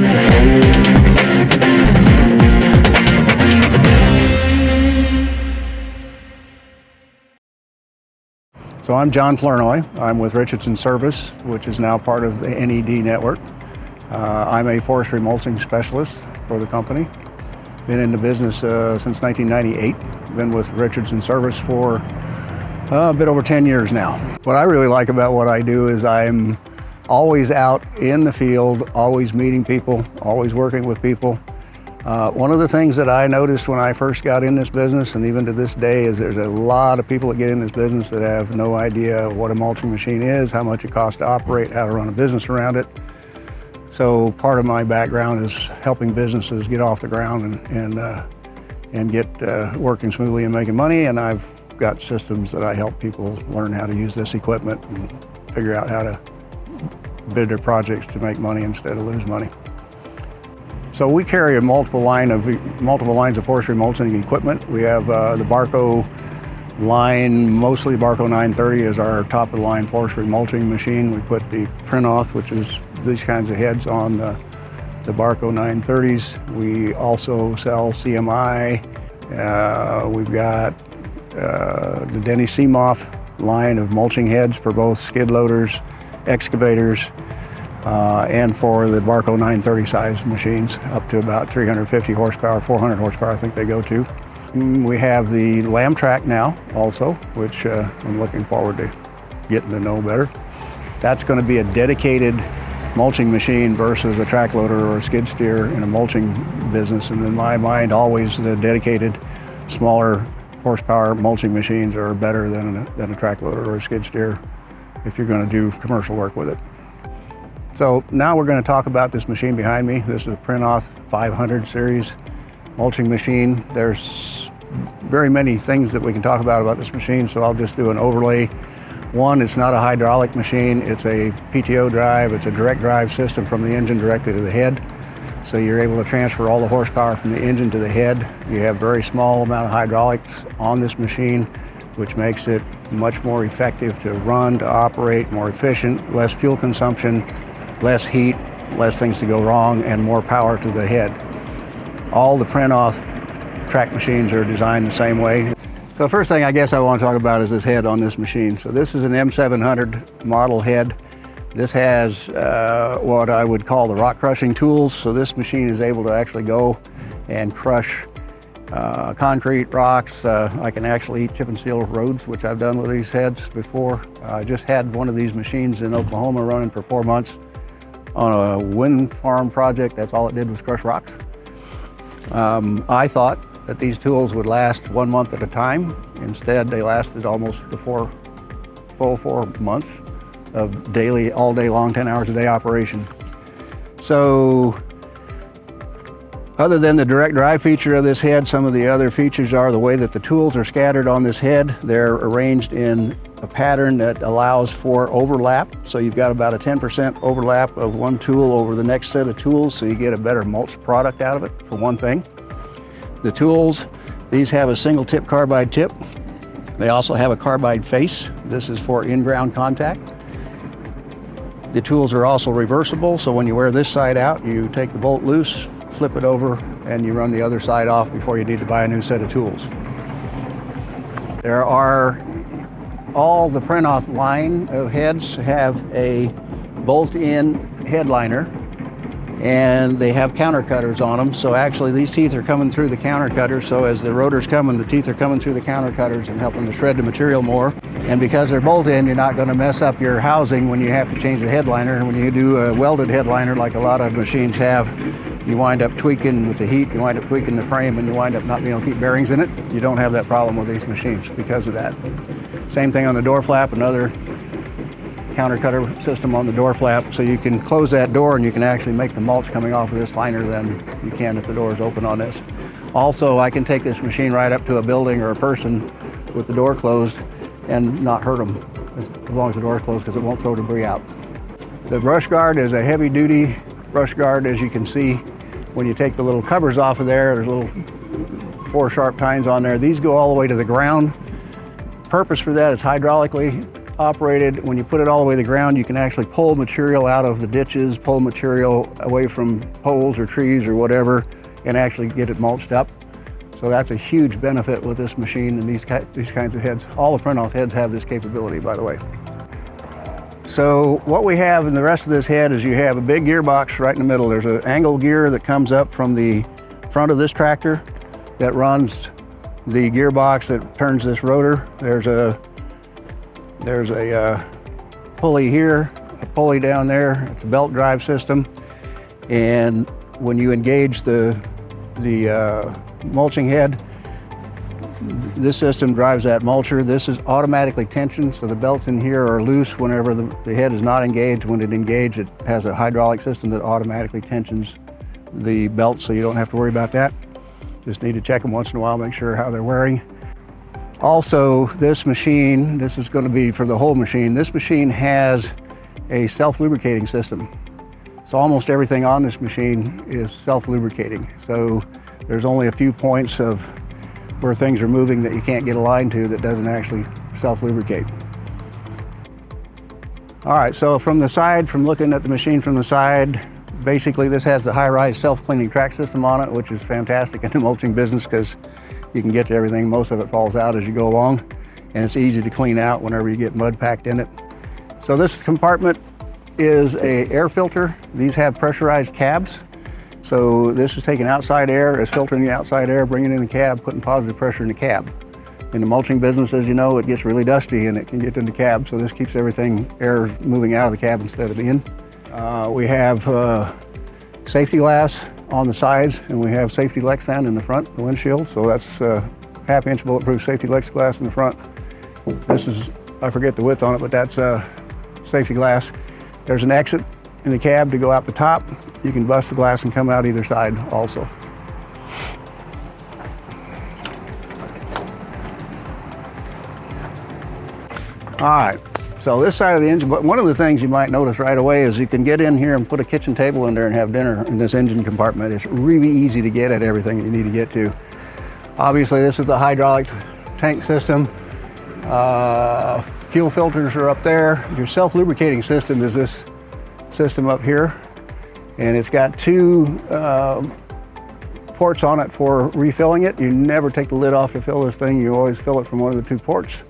So I'm John Flournoy. I'm with Richardson Service, which is now part of the NED network. I'm a forestry mulching specialist for the company. Been in the business since 1998. Been with Richardson Service for a bit over 10 years now. What I really like about what I do is I'm always out in the field, always meeting people, always working with people. One of the things that I noticed when I first got in this business, and even to this day, is there's a lot of people that get in this business that have no idea what a mulching machine is, how much it costs to operate, how to run a business around it. So part of my background is helping businesses get off the ground and get working smoothly and making money, and I've got systems that I help people learn how to use this equipment and figure out how to bid their projects to make money instead of lose money. So we carry a multiple lines of forestry mulching equipment. We have the Barco line, mostly Barco 930 is our top of the line forestry mulching machine. We put the Prinoth, which is these kinds of heads, on the Barco 930s. We also sell CMI. We've got the Denny Seamoff line of mulching heads for both skid loaders, excavators, and for the Barco 930 size machines up to about 350 horsepower, 400 horsepower I think they go to. We have the Lamb Track now also, which I'm looking forward to getting to know better. That's going to be a dedicated mulching machine versus a track loader or a skid steer in a mulching business. And in my mind, always the dedicated smaller horsepower mulching machines are better than a track loader or a skid steer if you're going to do commercial work with it. So now we're going to talk about this machine behind me. This is a Prinoth 500 series mulching machine. There's very many things that we can talk about this machine, so I'll just do an overlay. One, it's not a hydraulic machine, it's a PTO drive. It's a direct drive system from the engine directly to the head. So you're able to transfer all the horsepower from the engine to the head. You have very small amount of hydraulics on this machine, which makes it much more effective to run, to operate, more efficient, less fuel consumption, less heat, less things to go wrong, and more power to the head. All the Prinoth track machines are designed the same way. So the first thing I guess I want to talk about is this head on this machine. So this is an M700 model head. This has what I would call the rock crushing tools. So this machine is able to actually go and crush concrete, rocks. I can actually chip and seal roads, which I've done with these heads before. I just had one of these machines in Oklahoma running for 4 months on a wind farm project. That's all it did was crush rocks. I thought that these tools would last 1 month at a time. Instead, they lasted almost the full 4 months of daily, all day long, 10 hours a day operation. So other than the direct drive feature of this head, some of the other features are the way that the tools are scattered on this head. They're arranged in a pattern that allows for overlap. So you've got about a 10% overlap of one tool over the next set of tools, so you get a better mulch product out of it, for one thing. The tools, these have a single tip carbide tip. They also have a carbide face. This is for in-ground contact. The tools are also reversible, so when you wear this side out, you take the bolt loose, flip it over, and you run the other side off before you need to buy a new set of tools. There are all the Prinoth line of heads have a bolt-in headliner, and they have counter cutters on them. So actually these teeth are coming through the counter cutters. So as the rotor's coming, the teeth are coming through the counter cutters and helping to shred the material more. And because they're bolt-in, you're not going to mess up your housing when you have to change the headliner. And when you do a welded headliner like a lot of machines have, you wind up tweaking with the heat, you wind up tweaking the frame, and you wind up not being able to keep bearings in it. You don't have that problem with these machines because of that. Same thing on the door flap, another counter cutter system on the door flap. So you can close that door and you can actually make the mulch coming off of this finer than you can if the door is open on this. Also, I can take this machine right up to a building or a person with the door closed and not hurt them as long as the door is closed, because it won't throw debris out. The brush guard is a heavy duty brush guard. As you can see, when you take the little covers off of there, there's little 4 sharp tines on there. These go all the way to the ground. Purpose for that is hydraulically operated. When you put it all the way to the ground, you can actually pull material out of the ditches, pull material away from poles or trees or whatever, and actually get it mulched up. So that's a huge benefit with this machine and these kinds of heads. All the Prinoth heads have this capability, by the way. So what we have in the rest of this head is you have a big gearbox right in the middle. There's an angle gear that comes up from the front of this tractor that runs the gearbox that turns this rotor. There's a pulley here, a pulley down there. It's a belt drive system. And when you engage the mulching head, this system drives that mulcher. This is automatically tensioned, so the belts in here are loose whenever the head is not engaged. When it engaged, it has a hydraulic system that automatically tensions the belt, so you don't have to worry about that. Just need to check them once in a while, make sure how they're wearing. Also, this machine, this is going to be for the whole machine, this machine has a self-lubricating system. So almost everything on this machine is self-lubricating. So there's only a few points of where things are moving that you can't get a line to that doesn't actually self-lubricate. All right, so from the side, from looking at the machine from the side, basically this has the high-rise self-cleaning track system on it, which is fantastic in the mulching business because you can get to everything. Most of it falls out as you go along, and it's easy to clean out whenever you get mud packed in it. So this compartment is an air filter. These have pressurized cabs. So this is taking outside air, it's filtering the outside air, bringing it in the cab, putting positive pressure in the cab. In the mulching business, as you know, it gets really dusty and it can get in the cab, so this keeps everything, air moving out of the cab instead of in. We have safety glass on the sides, and we have safety Lexan in the front, the windshield, so that's half-inch bulletproof safety Lexiglass in the front. This is, I forget the width on it, but that's safety glass. There's an exit in the cab to go out the top. You can bust the glass and come out either side also. All right, so this side of the engine, but one of the things you might notice right away is you can get in here and put a kitchen table in there and have dinner in this engine compartment. It's really easy to get at everything that you need to get to. Obviously, this is the hydraulic tank system. Fuel filters are up there. Your self-lubricating system is this system up here, and it's got two ports on it for refilling it. You never take the lid off to fill this thing. You always fill it from one of the two ports.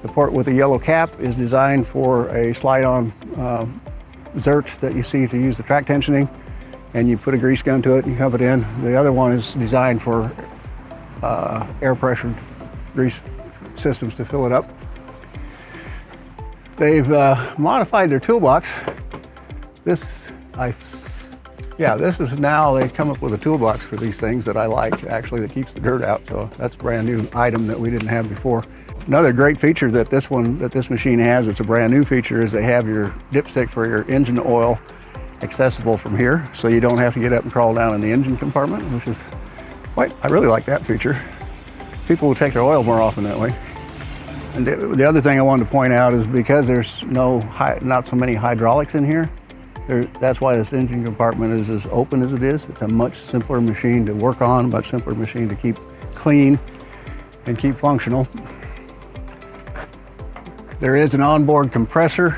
The port with the yellow cap is designed for a slide-on zert that you see to use the track tensioning, and you put a grease gun to it and you pump it in. The other one is designed for air pressured grease systems to fill it up. They've modified their toolbox. This is now, they've come up with a toolbox for these things that I like, actually, that keeps the dirt out. So that's a brand new item that we didn't have before. Another great feature that this machine has, it's a brand new feature, is they have your dipstick for your engine oil accessible from here. So you don't have to get up and crawl down in the engine compartment, which is I really like that feature. People will take their oil more often that way. And the other thing I wanted to point out is because there's not so many hydraulics in here, that's why this engine compartment is as open as it is. It's a much simpler machine to work on, much simpler machine to keep clean and keep functional. There is an onboard compressor.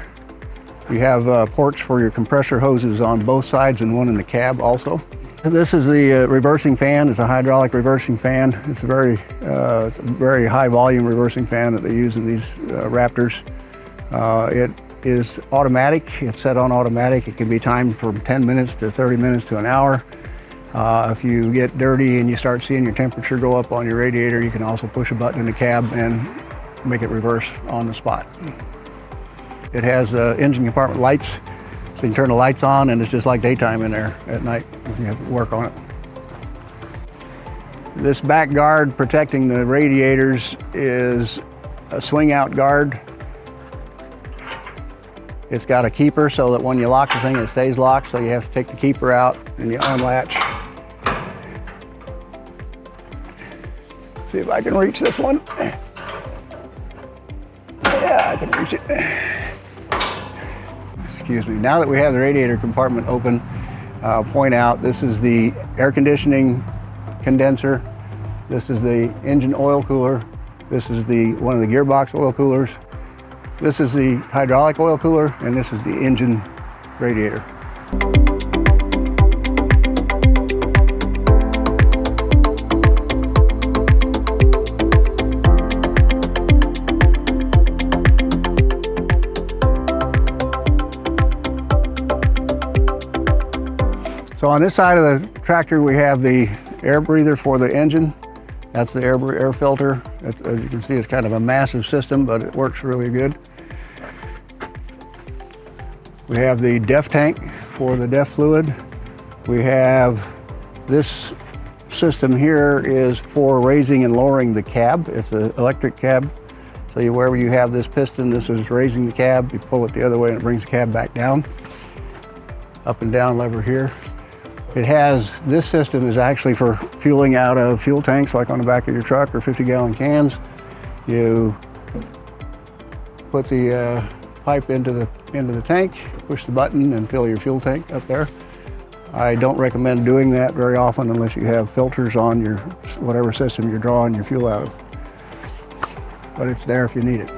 You have ports for your compressor hoses on both sides and one in the cab also. This is the reversing fan. It's a hydraulic reversing fan. It's a very high volume reversing fan that they use in these Raptors. It is automatic. It's set on automatic. It can be timed from 10 minutes to 30 minutes to an hour. If you get dirty and you start seeing your temperature go up on your radiator, you can also push a button in the cab and make it reverse on the spot. It has engine compartment lights, so you can turn the lights on and it's just like daytime in there at night if you have to work on it. This back guard protecting the radiators is a swing out guard. It's got a keeper so that when you lock the thing, it stays locked, so you have to take the keeper out and you unlatch. See if I can reach this one. Yeah, I can reach it. Excuse me. Now that we have the radiator compartment open, I'll point out this is the air conditioning condenser. This is the engine oil cooler. This is one of the gearbox oil coolers. This is the hydraulic oil cooler, and this is the engine radiator. So on this side of the tractor, we have the air breather for the engine. That's the air filter. As you can see, it's kind of a massive system, but it works really good. We have the DEF tank for the DEF fluid. We have this system here is for raising and lowering the cab. It's an electric cab. So wherever you have this piston, this is raising the cab. You pull it the other way and it brings the cab back down. Up and down lever here. It has, this system is actually for fueling out of fuel tanks like on the back of your truck or 50-gallon cans. You put the pipe into the tank, push the button and fill your fuel tank up there. I don't recommend doing that very often unless you have filters on your whatever system you're drawing your fuel out of. But it's there if you need it.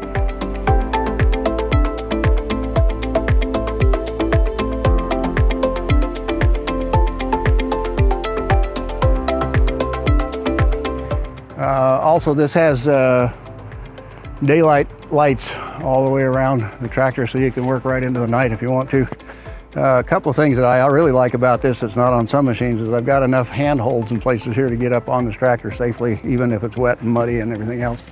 Also, this has daylight lights all the way around the tractor, so you can work right into the night if you want to. A couple of things that I really like about this that's not on some machines is I've got enough handholds in places here to get up on this tractor safely, even if it's wet and muddy and everything else.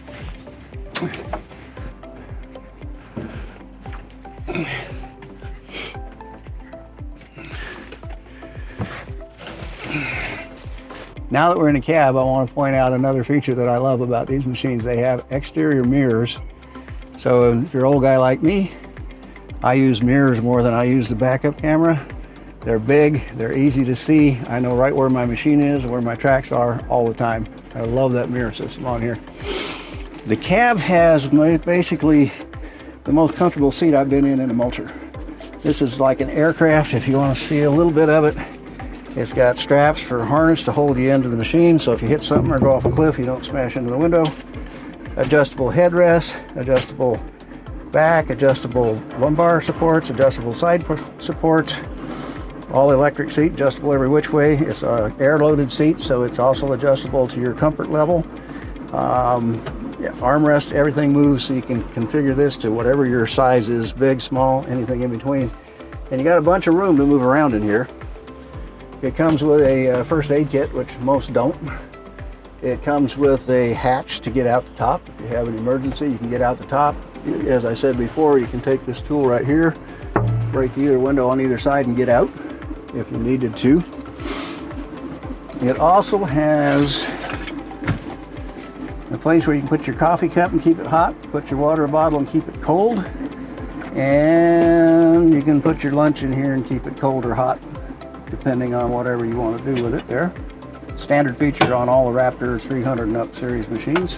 Now that we're in a cab, I want to point out another feature that I love about these machines. They have exterior mirrors. So if you're an old guy like me, I use mirrors more than I use the backup camera. They're big, they're easy to see. I know right where my machine is and where my tracks are all the time. I love that mirror system on here. The cab has basically the most comfortable seat I've been in a mulcher. This is like an aircraft if you want to see a little bit of it. It's got straps for harness to hold you into the machine, so if you hit something or go off a cliff, you don't smash into the window. Adjustable headrest, adjustable back, adjustable lumbar supports, adjustable side supports, all electric seat, adjustable every which way. It's an air-loaded seat, so it's also adjustable to your comfort level. Armrest, everything moves, so you can configure this to whatever your size is, big, small, anything in between. And you got a bunch of room to move around in here. It comes with a first aid kit, which most don't. It comes with a hatch to get out the top. If you have an emergency, you can get out the top. As I said before, you can take this tool right here, break either window on either side and get out if you needed to. It also has a place where you can put your coffee cup and keep it hot, put your water bottle and keep it cold, and you can put your lunch in here and keep it cold or hot, depending on whatever you want to do with it there. Standard feature on all the Raptor 300 and up series machines.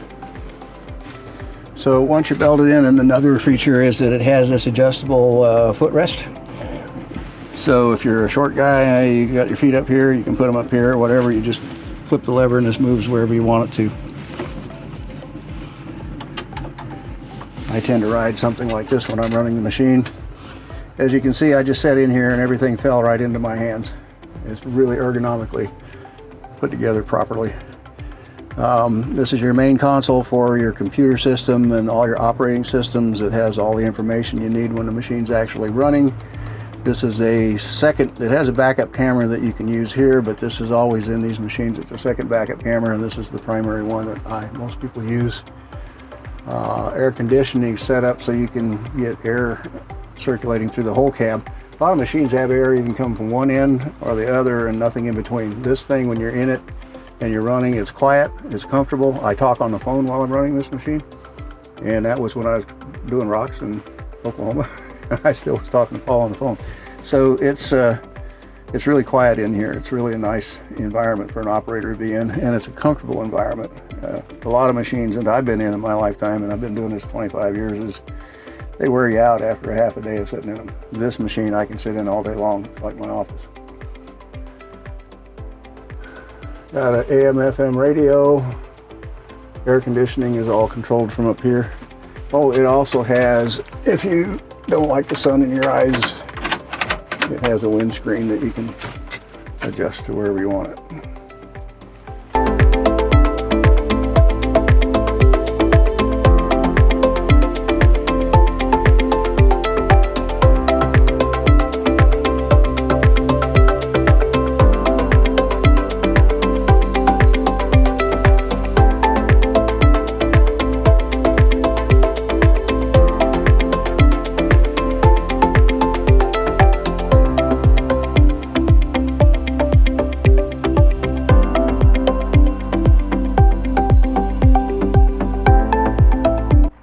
So once you're belted in, and another feature is that it has this adjustable footrest. So if you're a short guy, you got your feet up here, you can put them up here, or whatever, you just flip the lever and this moves wherever you want it to. I tend to ride something like this when I'm running the machine. As you can see, I just sat in here and everything fell right into my hands. It's really ergonomically put together properly. This is your main console for your computer system and all your operating systems. It has all the information you need when the machine's actually running. This is a second, it has a backup camera that you can use here, but this is always in these machines. It's a second backup camera, and this is the primary one that most people use. Air conditioning set up so you can get air circulating through the whole cab. A lot of machines have air even come from one end or the other and nothing in between. This thing, when you're in it and you're running, it's quiet, it's comfortable. I talk on the phone while I'm running this machine, and that was when I was doing rocks in Oklahoma. I still was talking to Paul on the phone. So it's really quiet in here. It's really a nice environment for an operator to be in, and it's a comfortable environment. A lot of machines that I've been in my lifetime, and I've been doing this 25 years, they wear you out after a half a day of sitting in them. This machine I can sit in all day long. It's like my office. Got an AM/FM radio. Air conditioning is all controlled from up here. Oh, it also has, if you don't like the sun in your eyes, it has a windscreen that you can adjust to wherever you want it.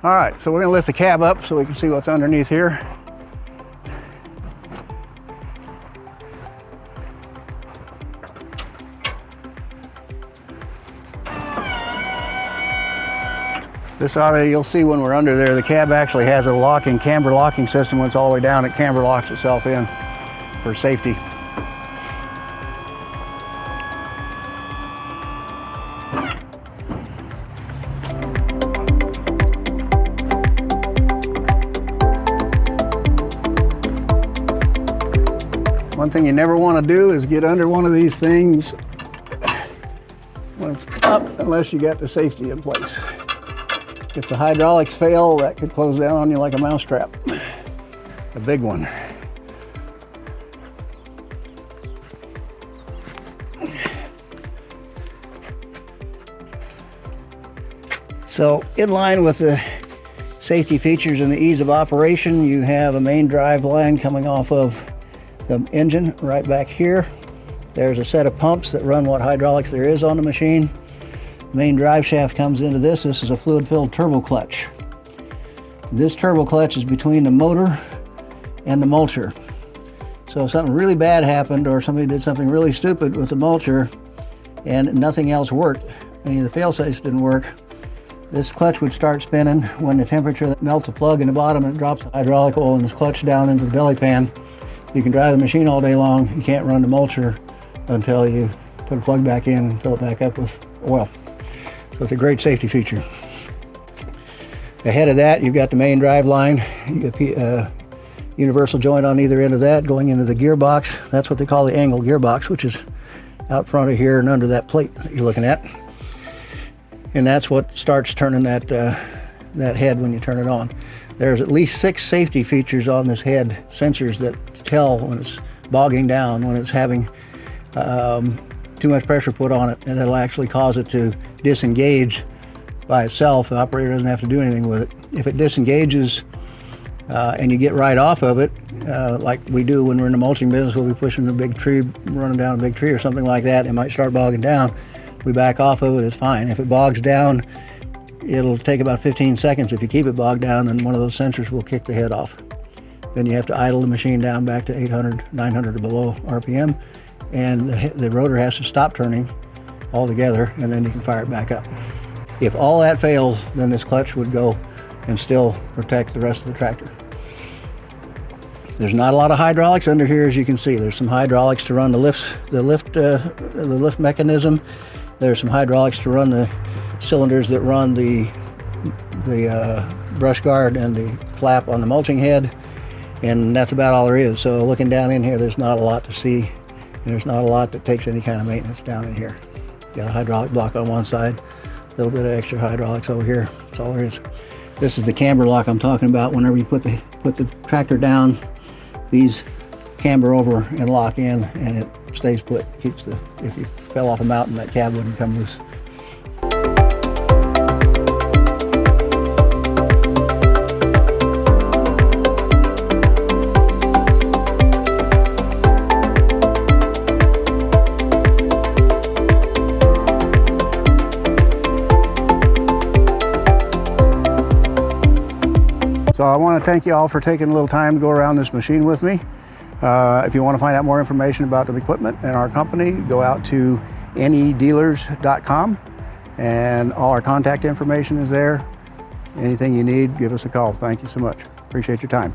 All right, so we're gonna lift the cab up so we can see what's underneath here. This auto, you'll see when we're under there, the cab actually has a camber locking system. When it's all the way down, it camber locks itself in for safety. One thing you never want to do is get under one of these things when it's up, unless you got the safety in place. If the hydraulics fail, that could close down on you like a mousetrap. A big one. So, in line with the safety features and the ease of operation, you have a main drive line coming off of the engine right back here. There's a set of pumps that run what hydraulics there is on the machine. Main drive shaft comes into this. This is a fluid-filled turbo clutch. This turbo clutch is between the motor and the mulcher. So if something really bad happened or somebody did something really stupid with the mulcher and nothing else worked, any of the fail-safes didn't work, this clutch would start spinning when the temperature that melts a plug in the bottom and it drops the hydraulic oil in this clutch down into the belly pan. You can drive the machine all day long. You can't run the mulcher until you put a plug back in and fill it back up with oil. So it's a great safety feature. Ahead of that, you've got the main drive line. You got a universal joint on either end of that going into the gearbox. That's what they call the angle gearbox, which is out front of here and under that plate that you're looking at. And that's what starts turning that head when you turn it on. There's at least 6 safety features on this head, sensors that tell when it's bogging down, when it's having too much pressure put on it, and it'll actually cause it to disengage by itself. The operator doesn't have to do anything with it. If it disengages and you get right off of it, like we do when we're in the mulching business, we'll be pushing a big tree, running down a big tree or something like that, it might start bogging down. We back off of it, it's fine. If it bogs down, it'll take about 15 seconds. If you keep it bogged down, then one of those sensors will kick the head off. Then you have to idle the machine down back to 800, 900 or below RPM, and the rotor has to stop turning altogether, and then you can fire it back up. If all that fails, then this clutch would go and still protect the rest of the tractor. There's not a lot of hydraulics under here, as you can see. There's some hydraulics to run the lift mechanism. There's some hydraulics to run the cylinders that run the brush guard and the flap on the mulching head, and that's about all there is. So looking down in here, there's not a lot to see, and there's not a lot that takes any kind of maintenance down in here. Got a hydraulic block on one side, a little bit of extra hydraulics over here. That's all there is. This is the camber lock I'm talking about. Whenever you put the tractor down, these camber over and lock in, and it stays put. Keeps the, if you fell off a mountain, that cab wouldn't come loose. So I want to thank you all for taking a little time to go around this machine with me. If you want to find out more information about the equipment and our company, go out to neddealers.com, and all our contact information is there. Anything you need, give us a call. Thank you so much. Appreciate your time.